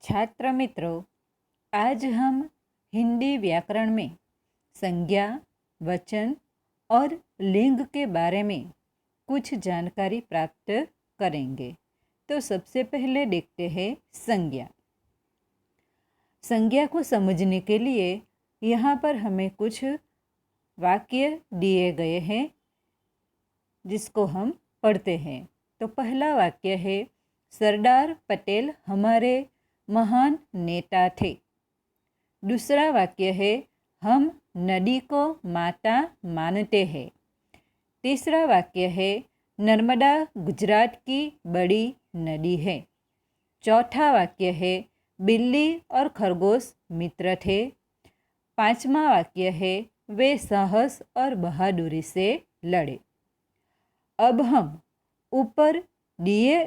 छात्र मित्रों, आज हम हिंदी व्याकरण में संज्ञा, वचन और लिंग के बारे में कुछ जानकारी प्राप्त करेंगे। तो सबसे पहले देखते हैं संज्ञा। संज्ञा को समझने के लिए यहाँ पर हमें कुछ वाक्य दिए गए हैं जिसको हम पढ़ते हैं। तो पहला वाक्य है, सरदार पटेल हमारे महान नेता थे। दूसरा वाक्य है, हम नदी को माता मानते हैं। तीसरा वाक्य है, नर्मदा गुजरात की बड़ी नदी है। चौथा वाक्य है, बिल्ली और खरगोश मित्र थे। पांचवा वाक्य है, वे साहस और बहादुरी से लड़े। अब हम ऊपर दिए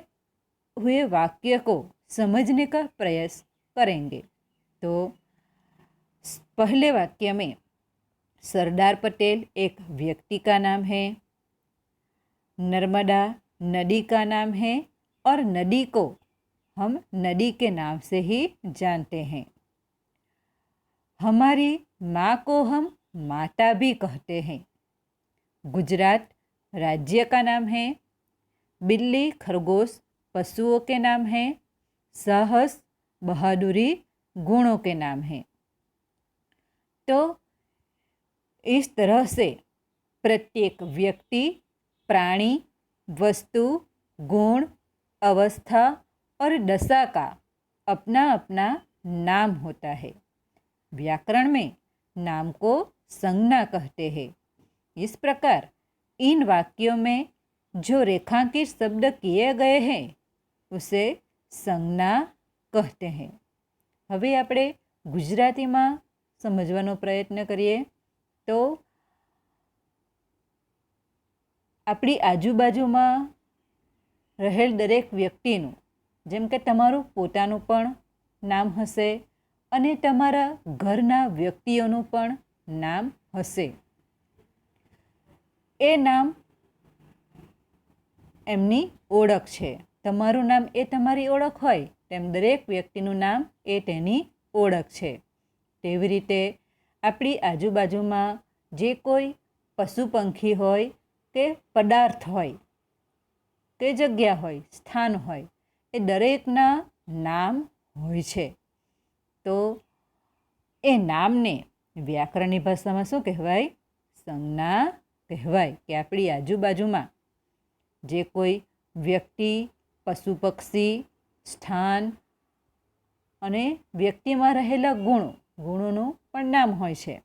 हुए वाक्य को समझने का प्रयास करेंगे। तो पहले वाक्य में सरदार पटेल एक व्यक्ति का नाम है, नर्मदा नदी का नाम है और नदी को हम नदी के नाम से ही जानते हैं। हमारी माँ को हम माता भी कहते हैं। गुजरात राज्य का नाम है। बिल्ली खरगोश पशुओं के नाम हैं। साहस बहादुरी गुणों के नाम हैं। तो इस तरह से प्रत्येक व्यक्ति, प्राणी, वस्तु, गुण, अवस्था और दशा का अपना अपना नाम होता है। व्याकरण में नाम को संज्ञा कहते हैं। इस प्रकार इन वाक्यों में जो रेखांकित शब्द किए गए हैं उसे संज्ञा कहते हैं। હવે આપણે ગુજરાતીમાં સમજવાનો પ્રયત્ન કરીએ તો આપણી આજુબાજુમાં રહેલ દરેક વ્યક્તિનું, જેમ કે તમારું પોતાનું પણ નામ હશે અને તમારા ઘરના વ્યક્તિઓનું પણ નામ હશે. એ નામ એમની ઓળખ છે. તમારું નામ એ તમારી ઓળખ હોય તેમ દરેક વ્યક્તિનું નામ એ તેની ઓળખ છે. તેવી રીતે આપણી આજુબાજુમાં જે કોઈ પશુ પંખી હોય કે પદાર્થ હોય કે જગ્યા હોય, સ્થાન હોય, એ દરેકના નામ હોય છે. તો એ નામને વ્યાકરણની ભાષામાં શું કહેવાય? સંજ્ઞા કહેવાય. કે આપણી આજુબાજુમાં જે કોઈ વ્યક્તિ, પશુ પક્ષી, સ્થાન અને વ્યક્તિમાં રહેલા ગુણોનું પણ નામ હોય છે.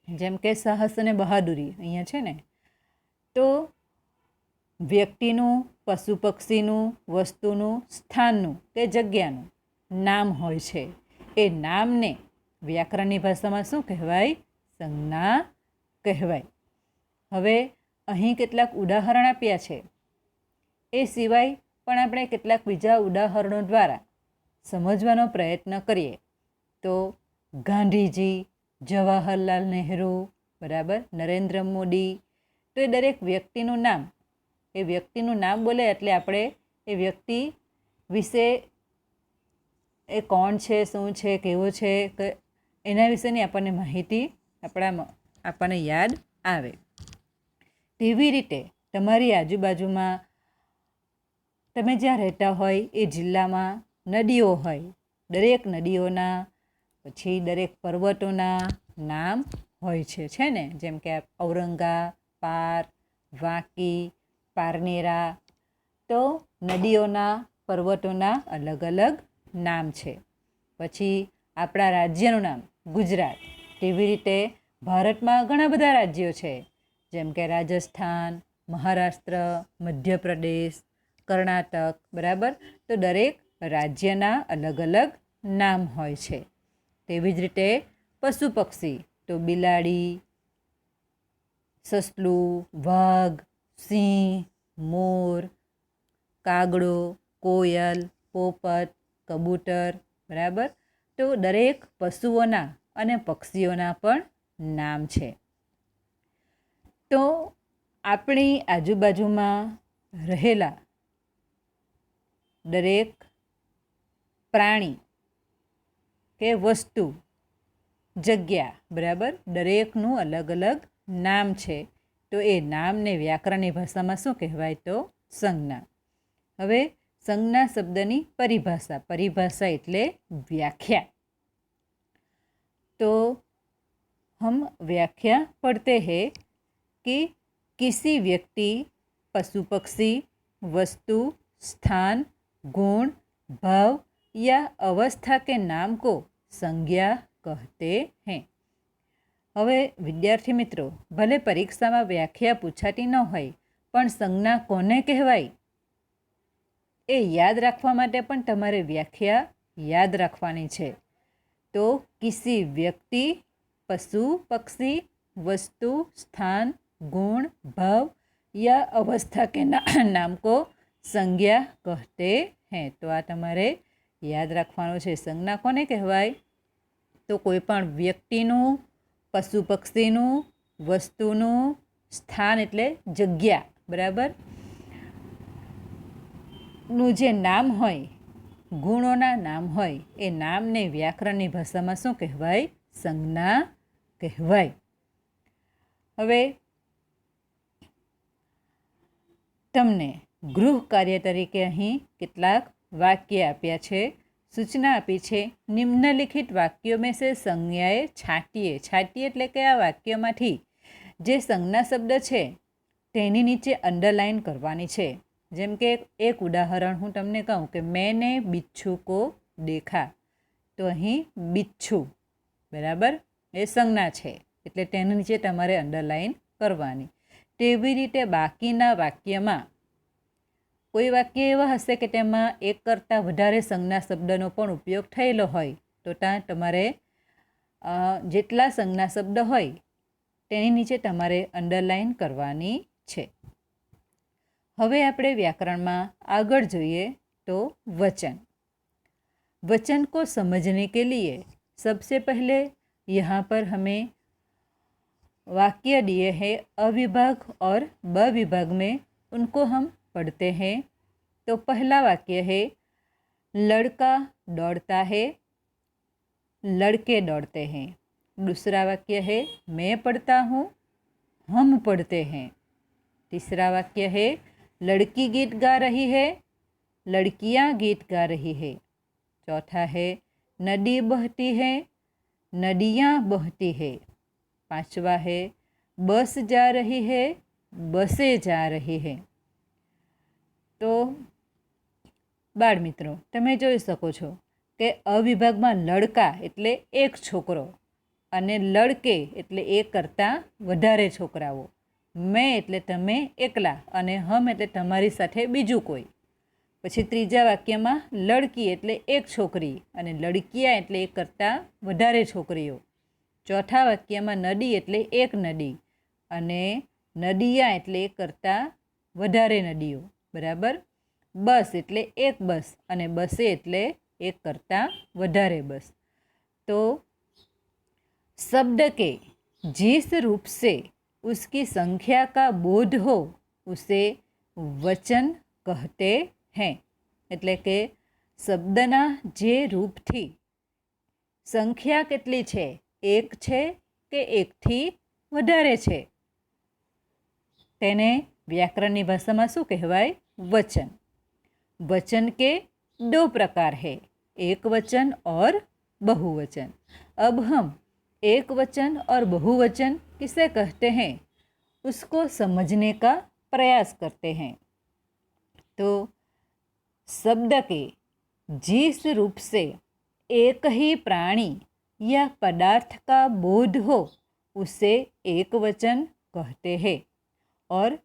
જેમ કે સાહસ અને બહાદુરી અહીંયા છે ને, તો વ્યક્તિનું, પશુ પક્ષીનું, વસ્તુનું, સ્થાનનું કે જગ્યાનું નામ હોય છે. એ નામને વ્યાકરણની ભાષામાં શું કહેવાય? સંજ્ઞા કહેવાય. હવે અહીં કેટલાક ઉદાહરણ આપ્યા છે. એ સિવાય પણ આપણે કેટલાક બીજા ઉદાહરણો દ્વારા સમજવાનો પ્રયત્ન કરીએ તો ગાંધીજી, જવાહરલાલ નહેરુ, બરાબર, નરેન્દ્ર મોદી, તો એ દરેક વ્યક્તિનું નામ, એ વ્યક્તિનું નામ બોલે એટલે આપણે એ વ્યક્તિ વિશે એ કોણ છે, શું છે, કેવો છે, એના વિશેની આપણને માહિતી આપણને યાદ આવે. તેવી રીતે તમારી આજુબાજુમાં તમે જ્યાં રહેતા હોય એ જિલ્લામાં નદીઓ હોય. દરેક નદીઓના, પછી દરેક પર્વતોના નામ હોય છે ને? જેમ કે ઔરંગા, પાર, વાંકી, પારનેરા. તો નદીઓના, પર્વતોના અલગ અલગ નામ છે. પછી આપણા રાજ્યનું નામ ગુજરાત. તેવી રીતે ભારતમાં ઘણા બધા રાજ્યો છે, જેમ કે રાજસ્થાન, મહારાષ્ટ્ર, મધ્યપ્રદેશ, કર્ણાટક, બરાબર. તો દરેક રાજ્યના અલગ અલગ નામ હોય છે. તેવી જ રીતે પશુ પક્ષી, તો બિલાડી, સસલું, વાઘ, સિંહ, મોર, કાગડો, કોયલ, પોપટ, કબૂતર, બરાબર. તો દરેક પશુઓના અને પક્ષીઓના પણ નામ છે. તો આપણી આજુબાજુમાં રહેલા દરેક પ્રાણી કે વસ્તુ, જગ્યા, બરાબર, દરેકનું અલગ અલગ નામ છે. તો એ નામને વ્યાકરણની ભાષામાં શું કહેવાય? તો સંજ્ઞા. હવે संज्ञा शब्दनी परिभाषा, परिभाषा एटले व्याख्या। तो हम व्याख्या पढ़ते हैं कि किसी व्यक्ति, पशु पक्षी, वस्तु, स्थान, गुण, भाव या अवस्था के नाम को संज्ञा कहते हैं। हवे विद्यार्थी मित्रों, भले परीक्षा में व्याख्या पूछाती न होय पण संज्ञा कोने कहेवाय ए याद राखवा माटे पण तमारे व्याख्या याद राखवानी छे। तो किसी व्यक्ति, पशु पक्षी, वस्तु, स्थान, गुण, भाव या अवस्था के नाम को संज्ञा कहते हैं। तो आ तमारे याद राखवानुं छे। संज्ञा कोने कहेवाय? तो कोईपण व्यक्तिनुं, पशु पक्षीनुं, वस्तुनुं, स्थान एटले जग्या, बराबर, નું જે નામ હોય, ગુણોના નામ હોય, એ નામને વ્યાકરણની ભાષામાં શું કહેવાય? સંજ્ઞા કહેવાય। હવે તમને ગૃહ કાર્ય તરીકે અહીં કેટલાક વાક્ય આપ્યા છે, સૂચના આપી છે। નિમ્નલિખિત વાક્યો में से સંજ્ઞાએ છાંટીએ, છાંટીએ એટલે કે આ વાક્યમાંથી જે સંજ્ઞા શબ્દ છે તેની નીચે અંડરલાઇન કરવાની છે। જેમ કે એક ઉદાહરણ હું તમને કહું કે મેને બિચ્છુ કો દેખા, તો અહીં બિચ્છુ, બરાબર, એ સંજ્ઞા છે એટલે તેની નીચે તમારે અંડરલાઇન કરવાની। તેવી રીતે બાકીના વાક્યમાં કોઈ વાક્ય એવા હશે કે તેમાં એક કરતાં વધારે સંજ્ઞા શબ્દનો પણ ઉપયોગ થયેલો હોય, તો ત્યાં તમારે જેટલા સંજ્ઞા શબ્દ હોય તેની નીચે તમારે અંડરલાઇન કરવાની છે। હવે આપણે व्याकरण में आगळ જોઈએ तो वचन। वचन को समझने के लिए सबसे पहले यहाँ पर हमें वाक्य दिए हैं अविभाग और ब विभाग में, उनको हम पढ़ते हैं। तो पहला वाक्य है लड़का दौड़ता है, लड़के दौड़ते हैं। दूसरा वाक्य है मैं पढ़ता हूँ, हम पढ़ते हैं। तीसरा वाक्य है लड़की गीत गा रही है, लड़कियां गीत गा रही है। चौथा है नदी बहती है, नदियाँ बहती है। पांचवा है बस जा रही है, बसें जा रही है। तो बाळ मित्रों, तमे जोई शको छो के अविभाग में लड़का एटले एक छोकरो अने लड़के एटले एक करता वधारे छोकराओ, मैं एटले तमे एकला अने हम एटले तमारी साथे बीजू कोई। पछी त्रीजा वाक्य में लड़की एटले एक छोकरी अने लड़किया एटले एक करता वधारे छोकरीओ। चौथा वाक्य में नदी एटले एक नदी अने नदिया एटले एक करता वधारे नदीओ, बराबर। बस एटले एक बस अने बसे एटले एक करता वधारे बस। तो शब्द के जिस रूप से उसकी संख्या का बोध हो उसे वचन कहते हैं। एटले के शब्दना जे रूप थी संख्या केटली छे, एक छे के एक थी वधारे छे, तेने व्याकरणनी भाषामां शुं कहेवाय? वचन। वचन के दो प्रकार है, एक वचन और बहुवचन। अब हम एक वचन और बहुवचन किसे कहते हैं उसको समझने का प्रयास करते हैं। तो शब्द के जिस रूप से एक ही प्राणी या पदार्थ का बोध हो उसे एक वचन कहते हैं, और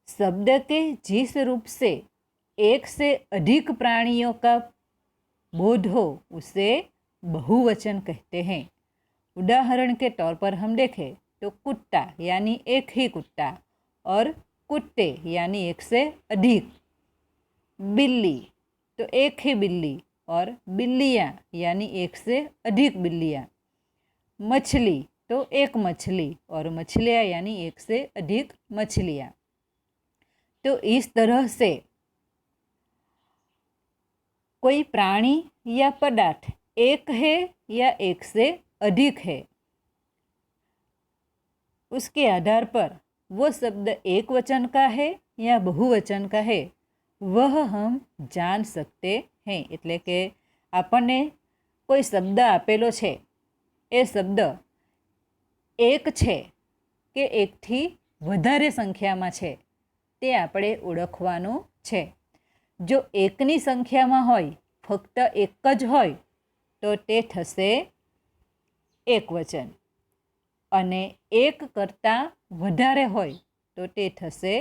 शब्द के जिस रूप से एक से अधिक प्राणियों का बोध हो उसे बहुवचन कहते हैं। उदाहरण के तौर पर हम देखें तो कुत्ता यानी एक ही कुत्ता, और कुत्ते यानी एक से अधिक। बिल्ली तो एक ही बिल्ली, और बिल्लियाँ यानी एक से अधिक बिल्लियाँ। मछली तो एक मछली, और मछलियाँ यानी एक से अधिक मछलियाँ। तो इस तरह से कोई प्राणी या पदार्थ एक है या एक से अधिक है, उसके आधार पर वो शब्द एक वचन का है या बहुवचन का है, वह हम जान सकते हैं। એટલે કે આપણને કોઈ શબ્દ આપેલો છે, એ શબ્દ એક છે કે એકથી વધારે સંખ્યામાં છે, તે આપણે ઓળખવાનું છે. જો એકની સંખ્યામાં હોય, ફક્ત એક જ હોય, તો તે થશે એકવચન, અને એક કરતાં વધારે હોય તો તે થશે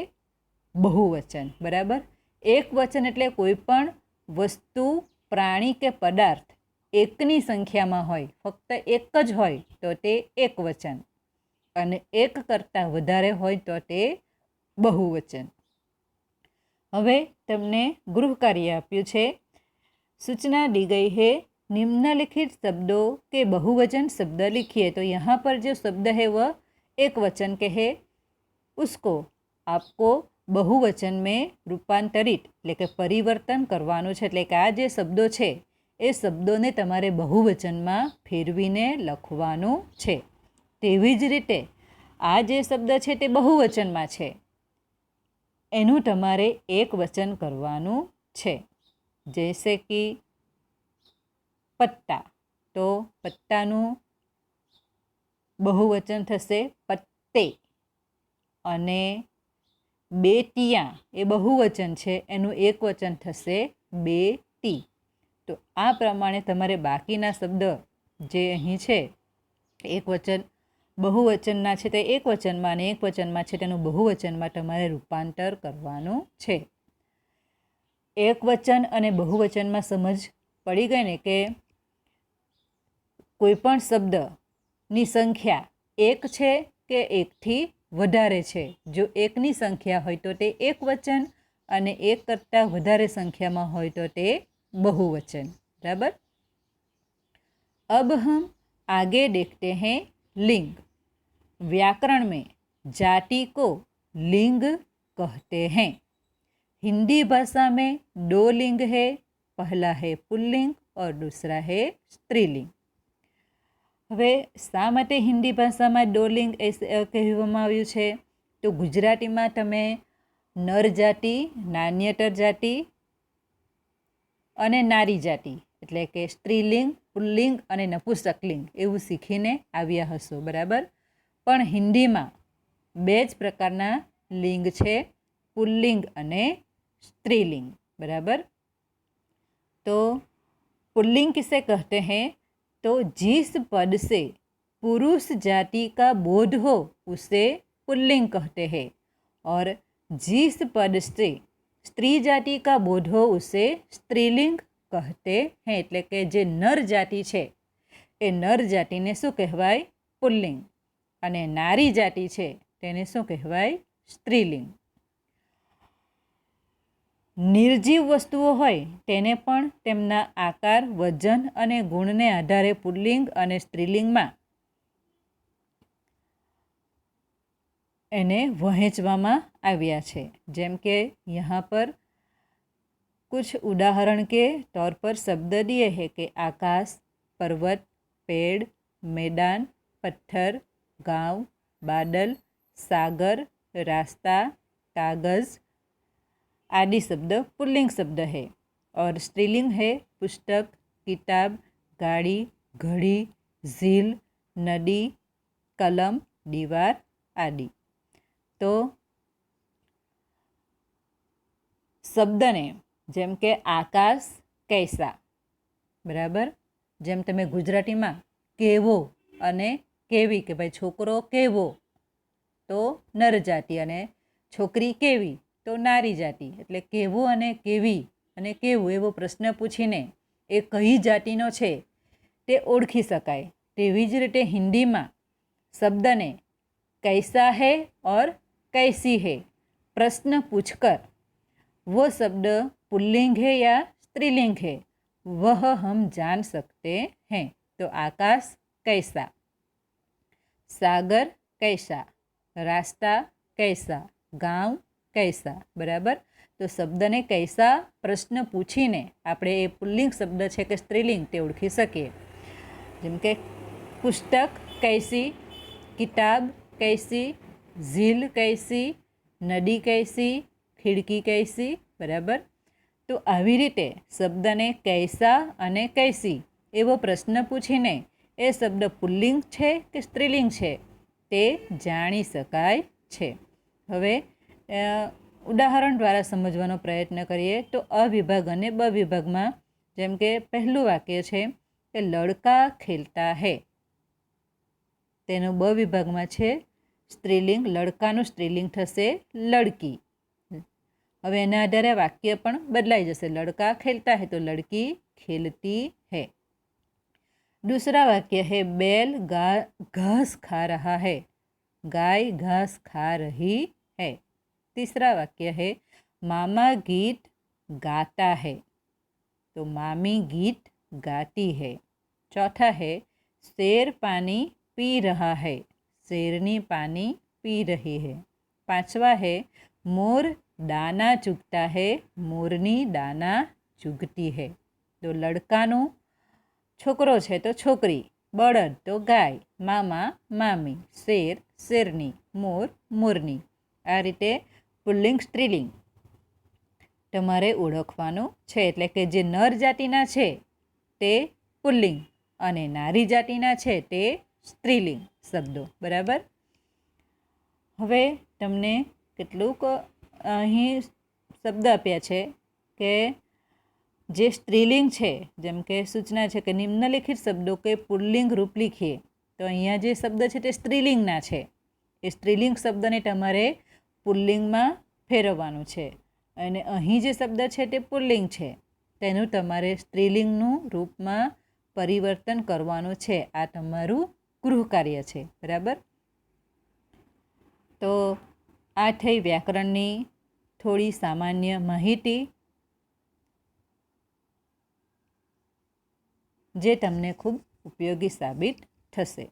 બહુવચન. બરાબર. એક વચન એટલે કોઈ પણ વસ્તુ, પ્રાણી કે પદાર્થ એકની સંખ્યામાં હોય, ફક્ત એક જ હોય તો તે એકવચન, અને એક કરતાં વધારે હોય તો તે બહુવચન. હવે તમને ગૃહ કાર્ય આપ્યું છે. सूचना दी गई है, निम्नलिखित शब्दों के बहुवचन शब्द लिखिए. तो यहाँ पर जो शब्द है वह एक वचन के है, उसको आपको बहुवचन में रूपांतरित એટલે કે પરિવર્તન કરવાનું છે. એટલે કે આ જે શબ્દો છે એ શબ્દોને તમારે બહુવચનમાં ફેરવીને લખવાનું છે. તેવી જ રીતે આ જે શબ્દ છે તે બહુવચનમાં છે, એનું તમારે એક વચન કરવાનું છે. जैसे कि पत्ता, तो पत्ताનું बहुवचन થશે પત્તે, અને બેટિયા એ બહુવચન છે, એનું એક વચન થશે બેટી. તો આ પ્રમાણે તમારે બાકીના શબ્દ જે અહીં છે એક વચન બહુવચનના છે તે એક વચનમાં, અને એક વચનમાં છે તેનું બહુવચનમાં તમારે રૂપાંતર કરવાનું છે. એક વચન અને બહુવચનમાં સમજ પડી ગઈ ને, કે કોઈ પણ શબ્દની સંખ્યા એક છે કે એકથી વધારે છે. જો એકની સંખ્યા હોય તો તે એક વચન, અને એક કરતાં વધારે સંખ્યામાં હોય તો તે बहुवचन. बराबर. अब हम आगे देखते हैं लिंग. व्याकरण में जाति को लिंग कहते हैं. हिंदी भाषा में 2 लिंग है. पहला है पुल्लिंग और दूसरा है स्त्रीलिंग. હવે શા માટે હિન્દી ભાષામાં 2 લિંગ કહેવામાં આવ્યું છે? તો ગુજરાતીમાં તમે નર જાતિ, નાન્યતર જાતિ અને નારી જાતિ, એટલે કે સ્ત્રીલિંગ, પુલ્લિંગ અને નપુંસકલિંગ એવું શીખીને આવ્યા હશો. બરાબર. પણ હિન્દીમાં 2 જ પ્રકારના લિંગ છે, પુલ્લિંગ અને स्त्रीलिंग. बराबर. तो पुल्लिंग किसे कहते हैं? तो जिस पद से पुरुष जाति का बोध हो उसे पुल्लिंग कहते हैं, और जिस पद से स्त्री जाति का बोध हो उसे स्त्रीलिंग कहते हैं. એટલે કે જે નર જાતિ છે એ નર જાતિને શું કહેવાય? પુલ્લિંગ. અને નારી જાતિ છે તેને શું કહેવાય? સ્ત્રીલિંગ. નિર્જીવ વસ્તુઓ હોય તેને પણ તેમના આકાર, વજન અને ગુણને આધારે પુલ્લિંગ અને સ્ત્રીલિંગમાં એને વહેંચવામાં આવ્યા છે. જેમ કે यहाँ पर कुछ उदाहरण के तौर पर शब्द दिए हैं कि आकाश, पर्वत, पेड़, मैदान, पत्थर, गांव, बादल, सागर, रास्ता, कागज़ आदि शब्द पुल्लिंग शब्द है. और स्त्रीलिंग है पुस्तक, किताब, गाड़ी, घड़ी, झील, नदी, कलम, दीवार आदि. तो शब्दने जेम के आकाश कैसा, बराबर, जेम तमे गुजराती में केवो अने केवी, के भाई छोकरो केवो तो नर जाति अने छोकरी केवी तो नारी जाति. એટલે કેવું અને કેવી અને કેવું એવો પ્રશ્ન પૂછીને એ કઈ જાતિનો છે તે ઓળખી શકાય. તેવી જ રીતે હિન્દીમાં શબ્દને कैसा है और कैसी है प्रश्न पूछकर वो शब्द पुल्लिंग है या स्त्रीलिंग है वह हम जान सकते हैं. तो आकाश कैसा, सागर कैसा, रास्ता कैसा, गांव कैसा. बराबर. તો શબ્દને કૈસા પ્રશ્ન પૂછીને આપણે એ પુલ્લિંગ શબ્દ છે કે સ્ત્રીલિંગ તે ઓળખી શકીએ. જેમ કે પુસ્તક કૈસી, કિતાબ કૈસી, ઝીલ કૈસી, નદી કૈસી, ખિડકી કૈસી. બરાબર. તો આવી રીતે શબ્દને કૈસા અને કૈસી એવો પ્રશ્ન પૂછીને એ શબ્દ પુલ્લિંગ છે કે સ્ત્રીલિંગ છે તે જાણી શકાય છે. હવે ઉદાહરણ દ્વારા સમજવાનો પ્રયત્ન કરીએ તો અ વિભાગ અને બ વિભાગમાં જેમ કે પહેલું વાક્ય છે કે લડકા ખેલતા હૈ, તેનું બ વિભાગમાં છે સ્ત્રીલિંગ, લડકાનું સ્ત્રીલિંગ થશે લડકી. હવે એના આધારે વાક્ય પણ બદલાઈ જશે. લડકા ખેલતા હૈ તો લડકી ખેલતી હૈ. दूसरा वाक्य है बैल घास खा रहा है, गाय घास खा रही है. तीसरा वाक्य है मामा गीत गाता है, तो मामी गीत गाती है. चौथा है शेर पानी पी रहा है, शेरनी पानी पी रही है. पांचवा है मोर दाना चुगता है, मोरनी दाना चुगती है. तो लड़काનું છોકરો છે તો છોકરી, બળદ તો ગાય, મામા મામી, શેર શેરની, મોર મોરની. આ રીતે પુલ્લિંગ સ્ત્રીલિંગ તમારે ઓળખવાનું છે. એટલે કે જે નર જાતિના છે તે પુલ્લિંગ અને નારી જાતિના છે તે સ્ત્રીલિંગ શબ્દો. બરાબર. હવે તમને કેટલુંક અહીં શબ્દ આપ્યા છે કે જે સ્ત્રીલિંગ છે, જેમ કે સૂચના છે કે નિમ્નલિખિત શબ્દો કે પુલ્લિંગ રૂપ લીખીએ. તો અહીંયા જે શબ્દ છે તે સ્ત્રીલિંગના છે. એ સ્ત્રીલિંગ શબ્દને તમારે પુલ્લિંગમાં ફેરવવાનું છે અને અહીં જે શબ્દ છે તે પુલ્લિંગ છે તેનું તમારે સ્ત્રીલિંગનું રૂપમાં પરિવર્તન કરવાનું છે. આ તમારું ગૃહ કાર્ય છે. બરાબર. તો આ થઈ વ્યાકરણની થોડી સામાન્ય માહિતી જે તમને ખૂબ ઉપયોગી સાબિત થશે.